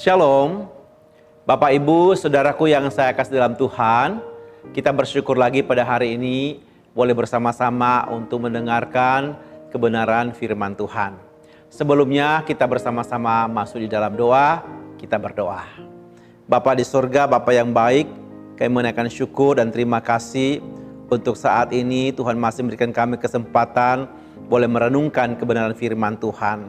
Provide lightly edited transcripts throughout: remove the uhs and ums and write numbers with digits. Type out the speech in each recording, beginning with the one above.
Shalom, Bapak Ibu, Saudaraku yang saya kasih dalam Tuhan. Kita bersyukur lagi pada hari ini boleh bersama-sama untuk mendengarkan kebenaran firman Tuhan. Sebelumnya kita bersama-sama masuk di dalam doa, kita berdoa. Bapa di surga, Bapa yang baik, kami menaikkan syukur dan terima kasih untuk saat ini Tuhan masih memberikan kami kesempatan boleh merenungkan kebenaran firman Tuhan.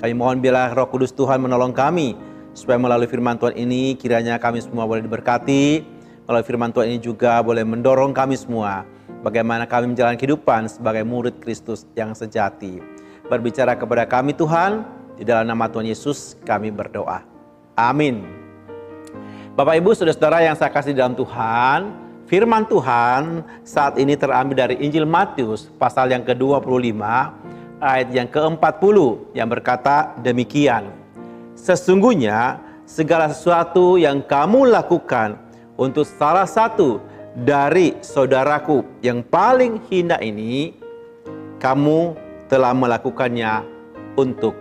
Kami mohon biarlah Roh Kudus Tuhan menolong kami supaya melalui firman Tuhan ini kiranya kami semua boleh diberkati. Melalui firman Tuhan ini juga boleh mendorong kami semua bagaimana kami menjalani kehidupan sebagai murid Kristus yang sejati. Berbicara kepada kami Tuhan, di dalam nama Tuhan Yesus kami berdoa. Amin. Bapak Ibu saudara-saudara yang saya kasih dalam Tuhan, firman Tuhan saat ini terambil dari Injil Matius pasal yang ke-25 ayat yang ke-40 yang berkata demikian. Sesungguhnya segala sesuatu yang kamu lakukan untuk salah satu dari saudaraku yang paling hina ini, kamu telah melakukannya untuk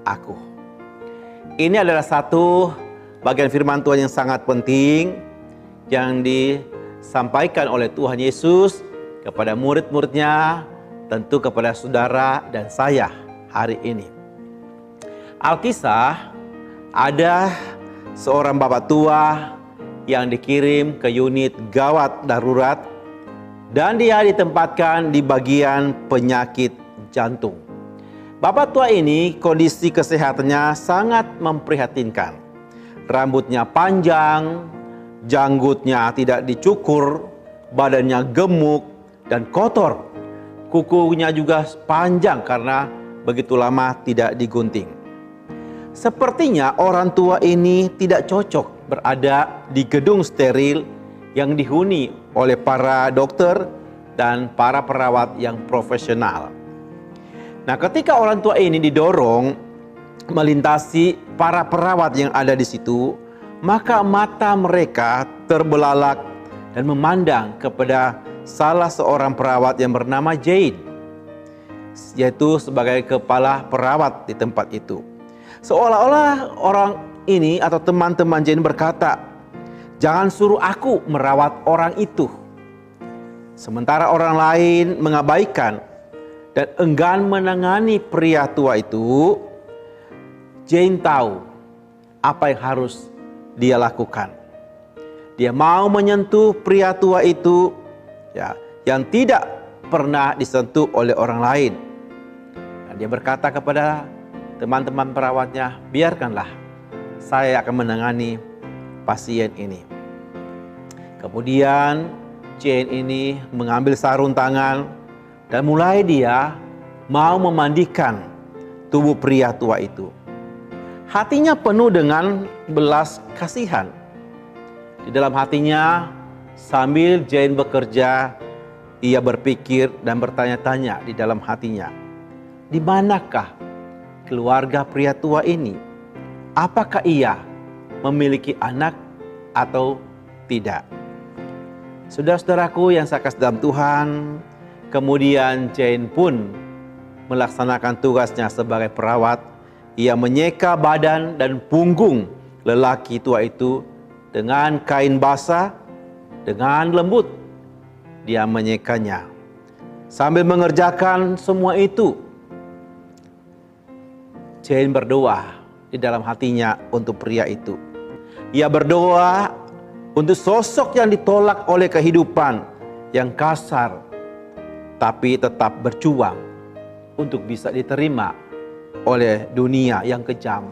aku. Ini adalah satu bagian firman Tuhan yang sangat penting yang disampaikan oleh Tuhan Yesus kepada murid-muridnya, tentu kepada saudara dan saya hari ini. Alkisah, ada seorang bapak tua yang dikirim ke unit gawat darurat dan dia ditempatkan di bagian penyakit jantung. Bapak tua ini kondisi kesehatannya sangat memprihatinkan. Rambutnya panjang, janggutnya tidak dicukur, badannya gemuk dan kotor. Kukunya juga panjang karena begitu lama tidak digunting. Sepertinya orang tua ini tidak cocok berada di gedung steril yang dihuni oleh para dokter dan para perawat yang profesional. Nah, ketika orang tua ini didorong melintasi para perawat yang ada di situ, maka mata mereka terbelalak dan memandang kepada salah seorang perawat yang bernama Jane, yaitu sebagai kepala perawat di tempat itu. Seolah-olah orang ini atau teman-teman Jane berkata, "Jangan suruh aku merawat orang itu." Sementara orang lain mengabaikan dan enggan menangani pria tua itu, Jane tahu apa yang harus dia lakukan. Dia mau menyentuh pria tua itu yang tidak pernah disentuh oleh orang lain. Dan dia berkata kepada teman-teman perawatnya, "Biarkanlah, saya akan menangani pasien ini." Kemudian Jane ini mengambil sarung tangan dan mulai dia mau memandikan tubuh pria tua itu. Hatinya penuh dengan belas kasihan. Di dalam hatinya, sambil Jane bekerja, ia berpikir dan bertanya-tanya di dalam hatinya, di manakah keluarga pria tua ini? Apakah ia memiliki anak atau tidak? Saudara-saudaraku yang saya kasih dalam Tuhan, kemudian Jane pun melaksanakan tugasnya sebagai perawat. Ia menyeka badan dan punggung lelaki tua itu dengan kain basah, dengan lembut. Dia menyekanya. Sambil mengerjakan semua itu, Jane berdoa di dalam hatinya untuk pria itu. Ia berdoa untuk sosok yang ditolak oleh kehidupan yang kasar, tapi tetap berjuang untuk bisa diterima oleh dunia yang kejam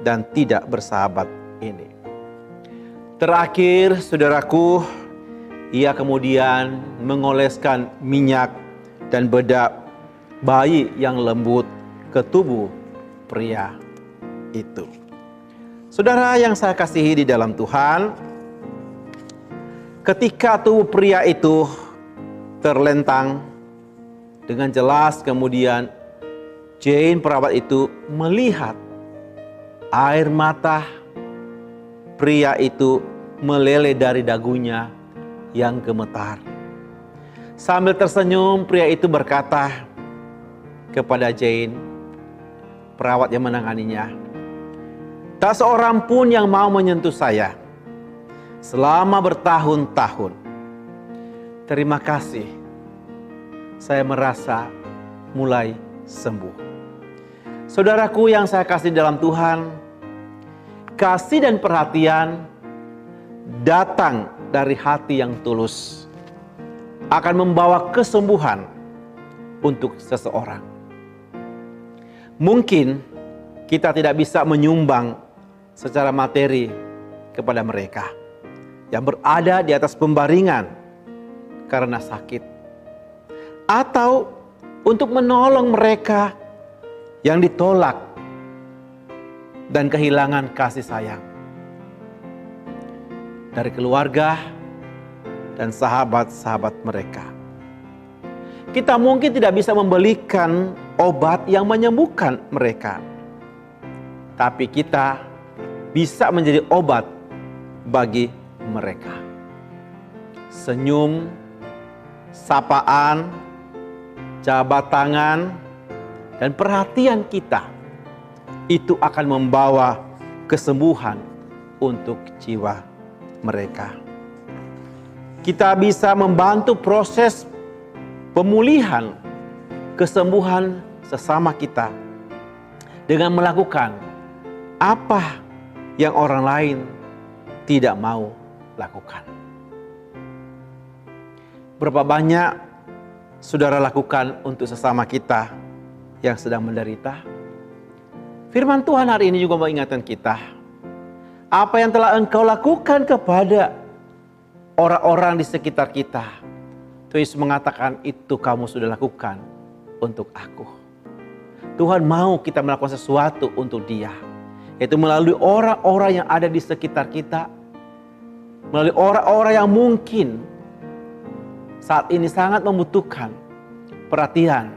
dan tidak bersahabat ini. Terakhir, saudaraku, ia kemudian mengoleskan minyak dan bedak bayi yang lembut ke tubuh pria itu. Saudara yang saya kasihi di dalam Tuhan, ketika tubuh pria itu terlentang dengan jelas, kemudian Jane perawat itu melihat air mata pria itu meleleh dari dagunya yang gemetar. Sambil tersenyum, pria itu berkata kepada Jane, perawat yang menanganinya, Tak seorang pun yang mau menyentuh saya selama bertahun-tahun. Terima kasih, saya merasa mulai sembuh. Saudaraku yang saya kasih dalam Tuhan, kasih dan perhatian datang dari hati yang tulus akan membawa kesembuhan untuk seseorang. Mungkin kita tidak bisa menyumbang secara materi kepada mereka yang berada di atas pembaringan karena sakit, atau untuk menolong mereka yang ditolak dan kehilangan kasih sayang dari keluarga dan sahabat-sahabat mereka. Kita mungkin tidak bisa membelikan obat yang menyembuhkan mereka, tapi kita bisa menjadi obat bagi mereka. Senyum, sapaan, jabat tangan, dan perhatian kita itu akan membawa kesembuhan untuk jiwa mereka. Kita bisa membantu proses pemulihan, kesembuhan sesama kita dengan melakukan apa yang orang lain tidak mau lakukan. Berapa banyak saudara lakukan untuk sesama kita yang sedang menderita? Firman Tuhan hari ini juga mengingatkan kita, apa yang telah engkau lakukan kepada orang-orang di sekitar kita, Yesus mengatakan itu kamu sudah lakukan untuk aku. Tuhan mau kita melakukan sesuatu untuk Dia, yaitu melalui orang-orang yang ada di sekitar kita, melalui orang-orang yang mungkin saat ini sangat membutuhkan perhatian,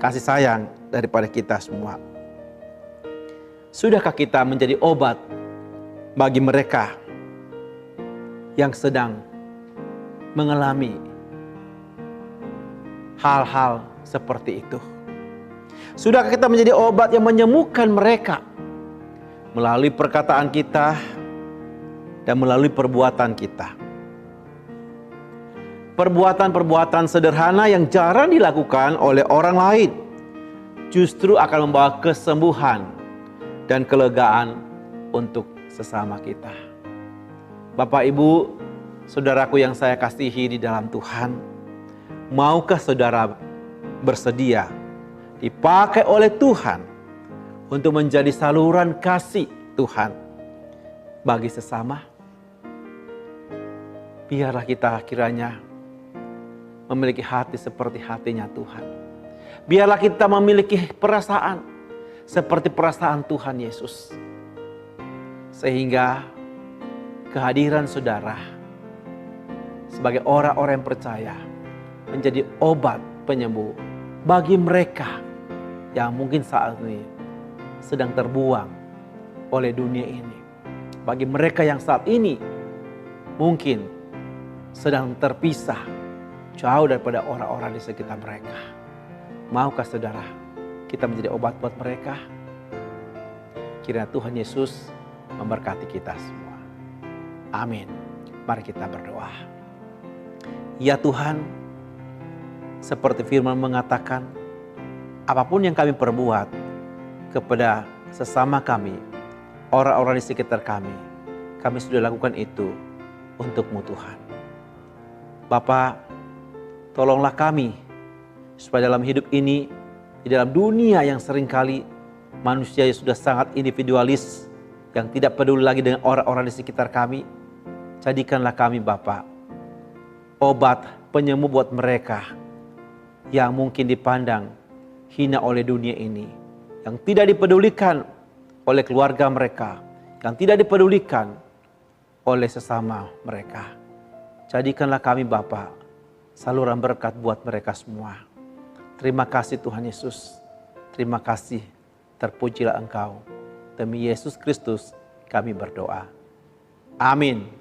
kasih sayang daripada kita semua. Sudahkah kita menjadi obat bagi mereka yang sedang mengalami hal-hal seperti itu? Sudahkah kita menjadi obat yang menyembuhkan mereka melalui perkataan kita dan melalui perbuatan kita? Perbuatan-perbuatan sederhana yang jarang dilakukan oleh orang lain justru akan membawa kesembuhan dan kelegaan untuk sesama kita. Bapak, Ibu, saudaraku yang saya kasihi di dalam Tuhan, maukah saudara bersedia dipakai oleh Tuhan untuk menjadi saluran kasih Tuhan bagi sesama? Biarlah kita kiranya memiliki hati seperti hatinya Tuhan. Biarlah kita memiliki perasaan seperti perasaan Tuhan Yesus, sehingga kehadiran saudara sebagai orang-orang yang percaya menjadi obat penyembuh bagi mereka yang mungkin saat ini sedang terbuang oleh dunia ini. Bagi mereka yang saat ini mungkin sedang terpisah jauh daripada orang-orang di sekitar mereka. Maukah saudara kita menjadi obat buat mereka? Kiranya Tuhan Yesus memberkati kita semua. Amin. Mari kita berdoa. Ya Tuhan, seperti firman mengatakan, apapun yang kami perbuat kepada sesama kami, orang-orang di sekitar kami sudah lakukan itu untuk-Mu Tuhan. Bapa, tolonglah kami supaya dalam hidup ini, di dalam dunia yang seringkali manusia yang sudah sangat individualis, yang tidak peduli lagi dengan orang-orang di sekitar kami, jadikanlah kami Bapa obat penyembuh buat mereka yang mungkin dipandang hina oleh dunia ini, yang tidak dipedulikan oleh keluarga mereka, yang tidak dipedulikan oleh sesama mereka. Jadikanlah kami Bapa saluran berkat buat mereka semua. Terima kasih Tuhan Yesus. Terima kasih. Terpujilah Engkau. Demi Yesus Kristus kami berdoa. Amin.